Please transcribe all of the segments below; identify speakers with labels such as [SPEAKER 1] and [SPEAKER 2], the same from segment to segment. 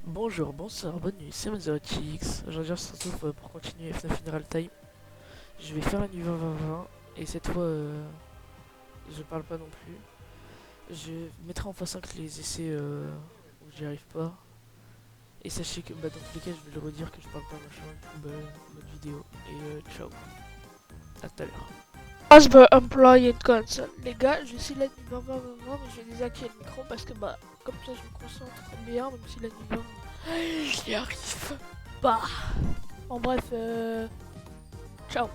[SPEAKER 1] Bonjour, bonsoir, bonne nuit, c'est MazerTX. Aujourd'hui on se retrouve pour continuer FNAF Funeral Time. Je vais faire la nuit 20-20-20 et cette fois je parle pas non plus. Je mettrai en x5 les essais où j'y arrive pas. Et sachez que dans tous les cas je vais le redire que je parle pas machin et tout, mode vidéo. Et ciao, à tout à l'heure.
[SPEAKER 2] As per employee console. Les gars, je suis la nuit 20-20-20, mais je vais désactiver le micro parce que comme ça je me concentre bien, même si la nuit 20, j'y arrive pas. En bref, ciao.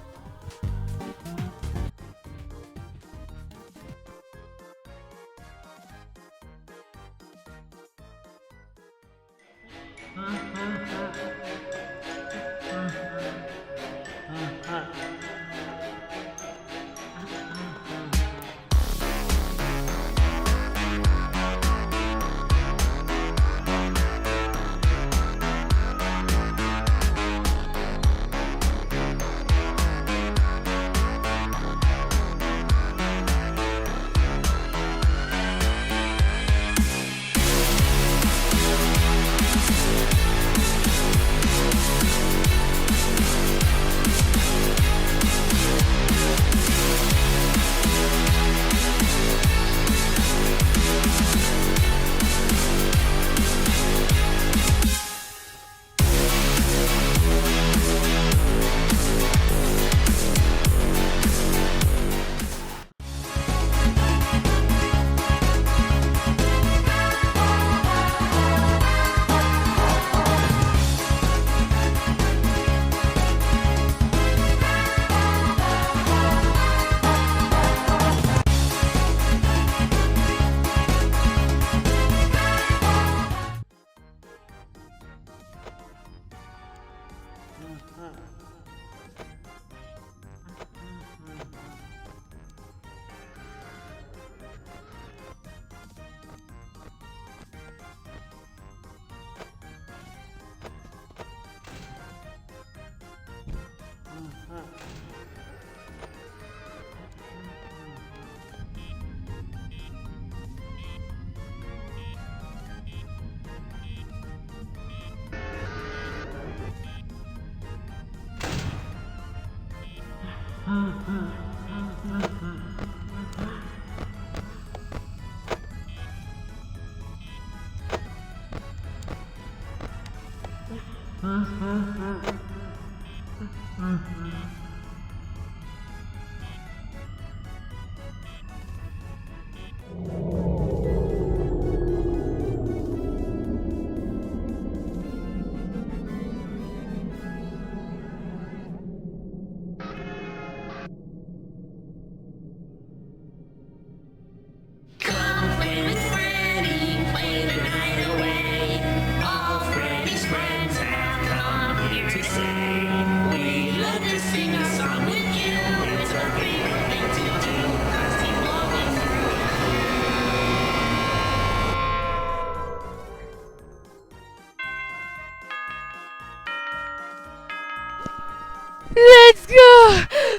[SPEAKER 2] Let's go.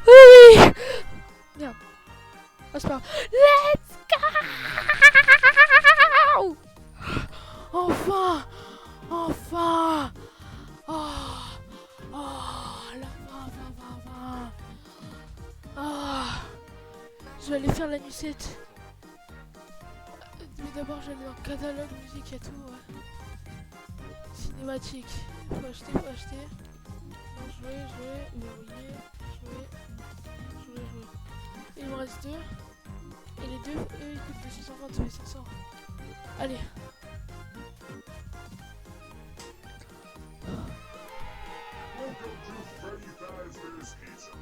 [SPEAKER 2] Oui. Merde. Ah, c'est pas grave. Let's go. Enfin. Enfin. Oh. Oh. La fin. Ah. Je vais aller faire la nuit 7. Mais d'abord, je vais aller dans le catalogue musique et tout. Ouais. Cinématique. Faut acheter. Non, jouer, verrouiller, jouer. Et il me reste deux. Et les deux, eux, ils coûtent 250 et 500. Allez.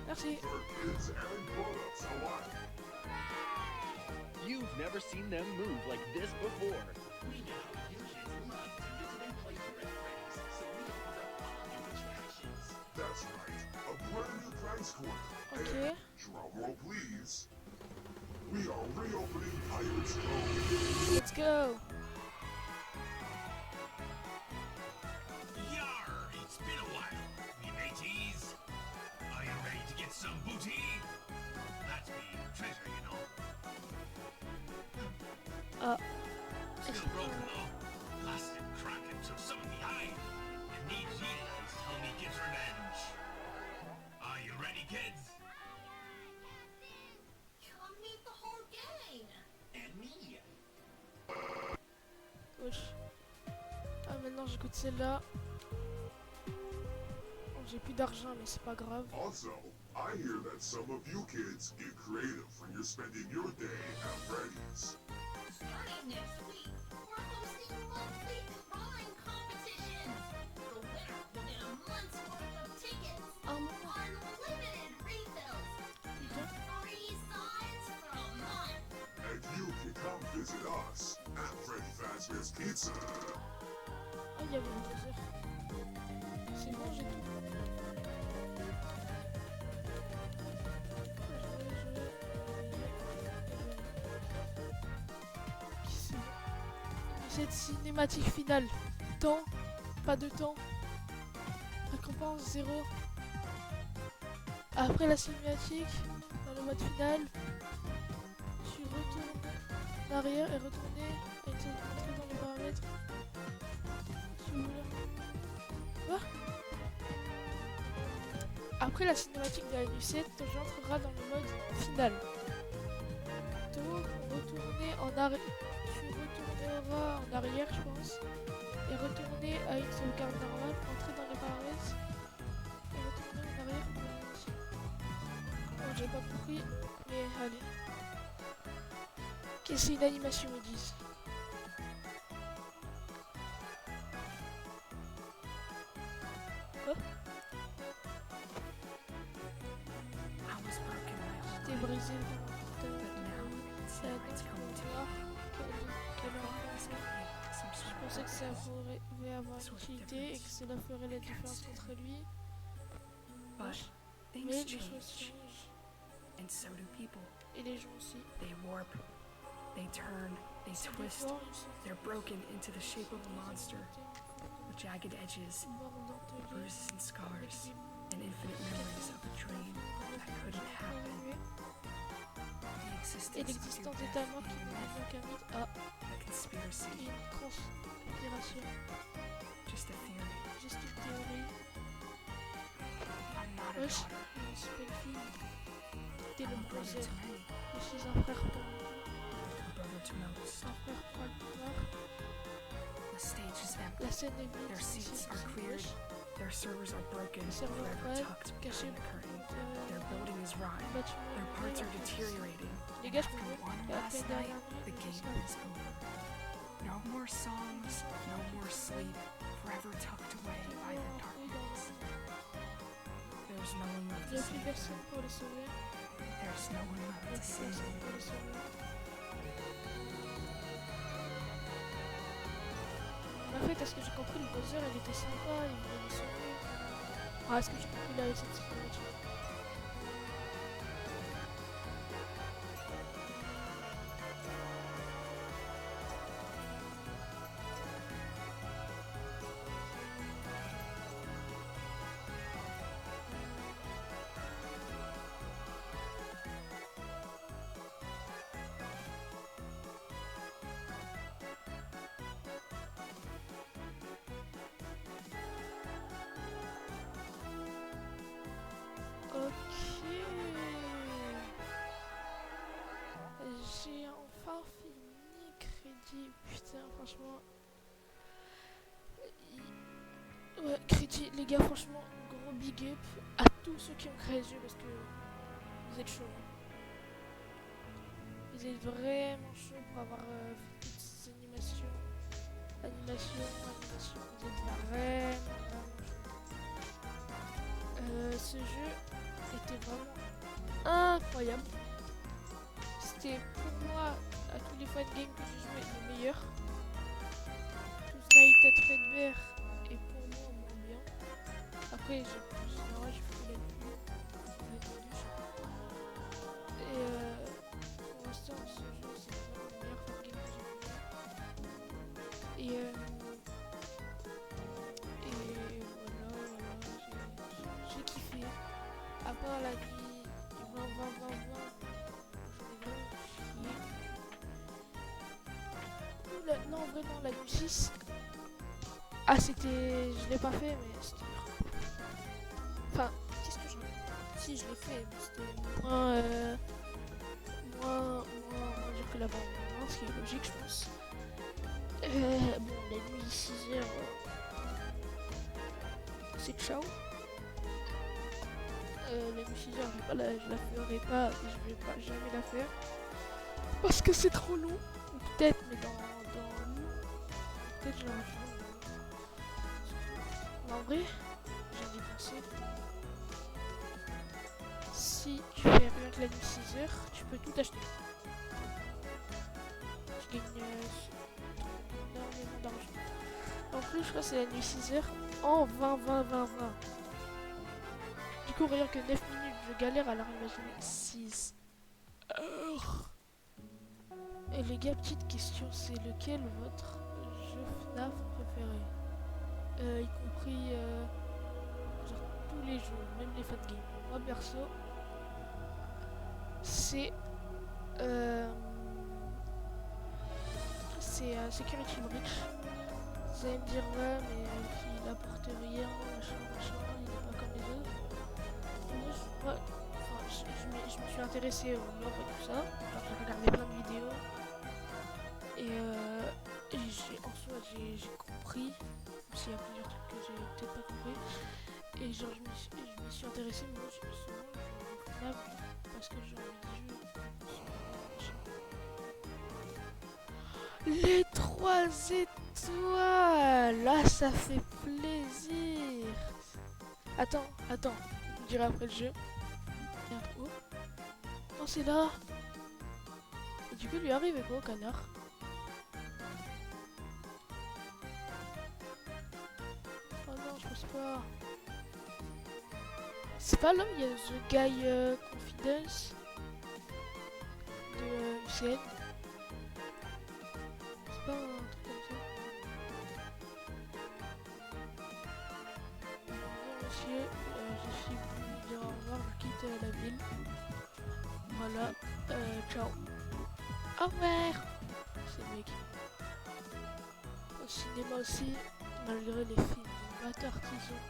[SPEAKER 2] Merci.
[SPEAKER 3] You've never seen them move like this before.
[SPEAKER 4] We know your kids love to visit and play with Red Frames, so we opened up all new attractions.
[SPEAKER 5] That's right, a brand new Prize Corner.
[SPEAKER 2] Ok.
[SPEAKER 5] And, drum roll please, we are reopening Pirates Cove.
[SPEAKER 2] Let's go.
[SPEAKER 4] Yar! It's been a while, me mateys. Are you ready to get some booty? That's me, treasure, you know. Still broken though. Lasted cracking, so some of the
[SPEAKER 2] maintenant j'écoute celle-là. Bon, j'ai plus d'argent, mais c'est pas grave.
[SPEAKER 5] Also, I hear that some of you kids get creative when you're spending your day at Freddy's.
[SPEAKER 6] Starting next week, we're hosting monthly drawing competitions. The winner will get a month's worth of tickets. Unlimited refills. And free sides for a month.
[SPEAKER 5] And you can come visit us at Freddy Fazbear's Pizza.
[SPEAKER 2] Ah, il y avait le buzzer. C'est bon, j'ai tout. Cette cinématique finale. Temps, pas de temps. Récompense 0. Après la cinématique, dans le mode final, je retourne en arrière et retourner et entrer dans les paramètres. Si vous voulez. Quoi? Après la cinématique de la nuit 7, j'entrerai dans le mode final. Donc, retourner en arrière. En arrière, je pense, et retourner à une sauvegarde normale, entrer dans les paramètres et retourner en arrière. Bon, j'ai pas compris, mais allez. Ok, c'est une animation, ils disent. Quoi? J'étais brisé dans c'est un noir. Je pensais que ça pouvait avoir une utilité et que cela ferait la différence entre lui. Mais les choses changent.
[SPEAKER 7] And so do people.
[SPEAKER 2] Et les gens aussi.
[SPEAKER 7] They warp, they turn, they twist. They're broken into the shape of a monster, with jagged edges, bruises and scars, and infinite memories of a dream that couldn't happen.
[SPEAKER 2] Et l'existence des talents qui ne sont qu'un mythe a
[SPEAKER 7] A conspiracy,
[SPEAKER 2] une conspiration.
[SPEAKER 7] just a theory.
[SPEAKER 2] Juste une théorie.
[SPEAKER 7] I'm not a
[SPEAKER 2] Wesh,
[SPEAKER 7] daughter.
[SPEAKER 2] je suis pas une fille. T'es le
[SPEAKER 7] I'm a brother
[SPEAKER 2] buzzer.
[SPEAKER 7] to many,
[SPEAKER 2] Je suis un frère pour
[SPEAKER 7] a brother to most.
[SPEAKER 2] un frère pour le pouvoir.
[SPEAKER 7] The stage is empty.
[SPEAKER 2] La scène est vide.
[SPEAKER 7] Their seats are cleared.
[SPEAKER 2] Wesh,
[SPEAKER 7] Their servers are broken,
[SPEAKER 2] le serveur
[SPEAKER 7] forever
[SPEAKER 2] est
[SPEAKER 7] tucked
[SPEAKER 2] caché
[SPEAKER 7] behind the curtain. Their
[SPEAKER 2] dans
[SPEAKER 7] building is
[SPEAKER 2] le
[SPEAKER 7] rotting.
[SPEAKER 2] bâtiment.
[SPEAKER 7] Their parts are deteriorating.
[SPEAKER 2] Les gars, je
[SPEAKER 7] After
[SPEAKER 2] peux
[SPEAKER 7] one
[SPEAKER 2] et
[SPEAKER 7] last
[SPEAKER 2] après
[SPEAKER 7] night,
[SPEAKER 2] dernière
[SPEAKER 7] the
[SPEAKER 2] nuit,
[SPEAKER 7] game is over. No more songs, no more sleep, forever tucked away by the darkness. There's no one left
[SPEAKER 2] il n'y
[SPEAKER 7] to
[SPEAKER 2] a plus
[SPEAKER 7] save
[SPEAKER 2] personne
[SPEAKER 7] them.
[SPEAKER 2] pour les sauver.
[SPEAKER 7] There's no one
[SPEAKER 2] Il n'y a
[SPEAKER 7] left to
[SPEAKER 2] plus
[SPEAKER 7] save
[SPEAKER 2] personne
[SPEAKER 7] them.
[SPEAKER 2] pour les sauver. En fait, est-ce que j'ai compris, le buzzer il était sympa, il voulait me sauver. Ah, est-ce que j'ai compris là, cette cinématique? Ok. J'ai enfin fini Crédit. Putain, franchement. Ouais, Crédit, les gars, franchement, gros big up à tous ceux qui ont créé ce jeu parce que vous êtes chauds. Vous êtes vraiment chauds pour avoir fait toutes ces animations. Animation. Vous êtes vraiment chauds. Ce jeu était vraiment incroyable. C'était pour moi, à tous les fan games que j'ai joué, le meilleur. Tous Nighted Fredbear est pour moi moins bien. Après, j'ai fait la et pour l'instant, ce jeu, c'est vraiment le meilleur fan game que j'ai joué. Et voilà, j'ai kiffé. À part la nuit 20, j'en ai vraiment chié. Non, vraiment, la nuit 6. Ah, c'était. Je l'ai pas fait, mais c'était dur. Enfin, qu'est-ce que je. Si, je l'ai fait, mais c'était moins dur que l'avant, ce qui est logique, je pense. Bon, la nuit 6 heures. c'est ciao. Les décisions, je la ferai pas, je vais pas jamais la faire. Parce que c'est trop long. Ou peut-être, mais peut-être je la referai. Mais en vrai, j'ai dépensé. Si tu fais rien que la nuit 6 heures, tu peux tout acheter. Tu gagnes énormément d'argent. En plus, je crois que c'est la nuit 6 heures en 20. Du coup, rien que 9 minutes, je galère, alors imaginez 6 heures. Et les gars, petite question, c'est lequel votre jeu FNAF préféré, y compris genre tous les jeux, même les fan games. Moi perso, c'est Security Breach. Vous allez me dire ouais mais il apporte rien, machin, il est pas comme les autres. Moi, je me suis intéressé au lore et tout ça. Alors, j'ai regardé plein de vidéos. Et en soi j'ai compris. Même s'il y a plusieurs trucs que j'ai peut-être pas compris. Et genre je me suis intéressé, mais moi souvent je joue parce que j'ai envie de jouer. Les 3 étoiles! Là ça fait plaisir! Attends, je vous dirai après le jeu. Merde, où? Oh c'est là! Et du coup lui arrive quoi au canard? Oh non je pense pas. C'est pas là où il y a The Guy Confidence de UCN? C'est pas un truc comme ça? Bonjour monsieur, je suis venu dire au revoir, je quitte la ville. Voilà, ciao. Au revoir! C'est le mec. Au cinéma aussi, malgré les films de bâtards qu'ils ont.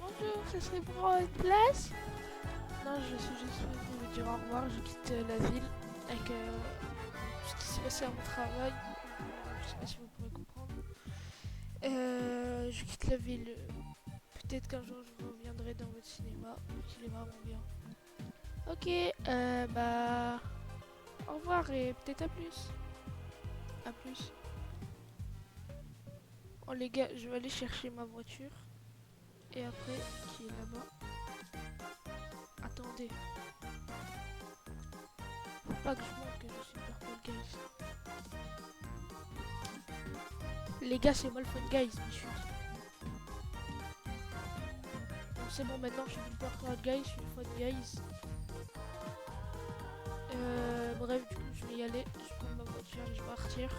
[SPEAKER 2] Bonjour, ça serait pour avoir une place? Non, je suis juste venu vous dire au revoir, je quitte la ville avec tout ce qui s'est passé à mon travail. Je sais pas si vous pourrez comprendre. Je quitte la ville. Peut-être qu'un jour je reviendrai dans votre cinéma, qu'il est vraiment bien. Ok, bah... Au revoir et peut-être à plus. À plus. Oh les gars, je vais aller chercher ma voiture. Et après, qui est là-bas. Attendez. Faut pas que je montre que je suis Purple Guys. Les gars, c'est moi le Fun Guys, mais je suis... Bon, c'est bon, maintenant je suis le Purple Guys, je suis le Fun Guys. Bref, du coup, je vais y aller. Je prends ma voiture et je vais partir.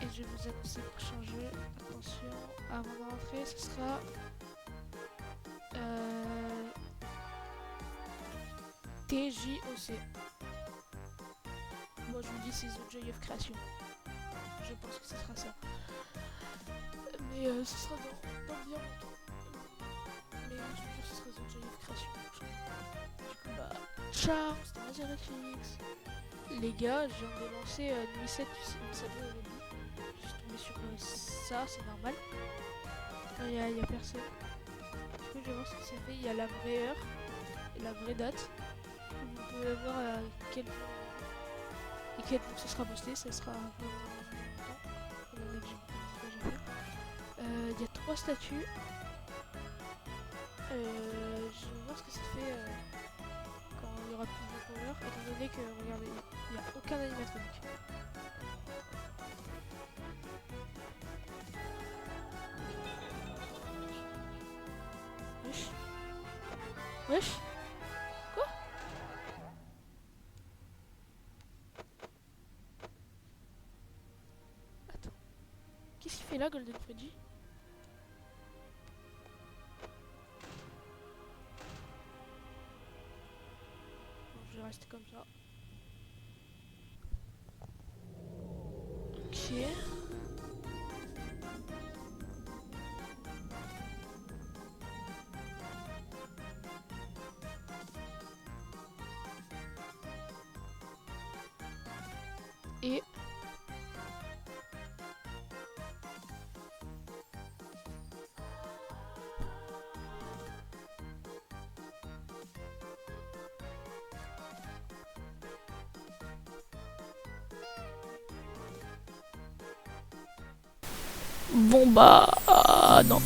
[SPEAKER 2] Et je vais vous annoncer le prochain jeu. Attention, avant de rentrer, ce sera... TJOC. Moi je vous dis c'est The Joy of Creation. Je pense que ce sera ça. Mais ce sera dans bien longtemps. Mais je vous jure ce sera The Joy of Creation. Du coup bah ciao, c'était Mazerefix. Les gars, je viens de lancer Nuit 7, vous savez au début. Je suis tombé sur ça, c'est normal. Il y a personne. Du coup je vais voir ce que ça fait. Il y a la vraie heure et la vraie date. Vous pouvez voir quel jour ce sera posté, ça sera vraiment longtemps. Il y a 3 statues. Je vais voir ce que ça fait quand il y aura plus de power, étant donné que, regardez, il n'y a aucun animatronique. Wesh. Wesh. Quoi? Attends. Qu'est-ce qu'il fait là, Golden Freddy? Bon, je vais rester comme ça. Ok. Et Bon bah non.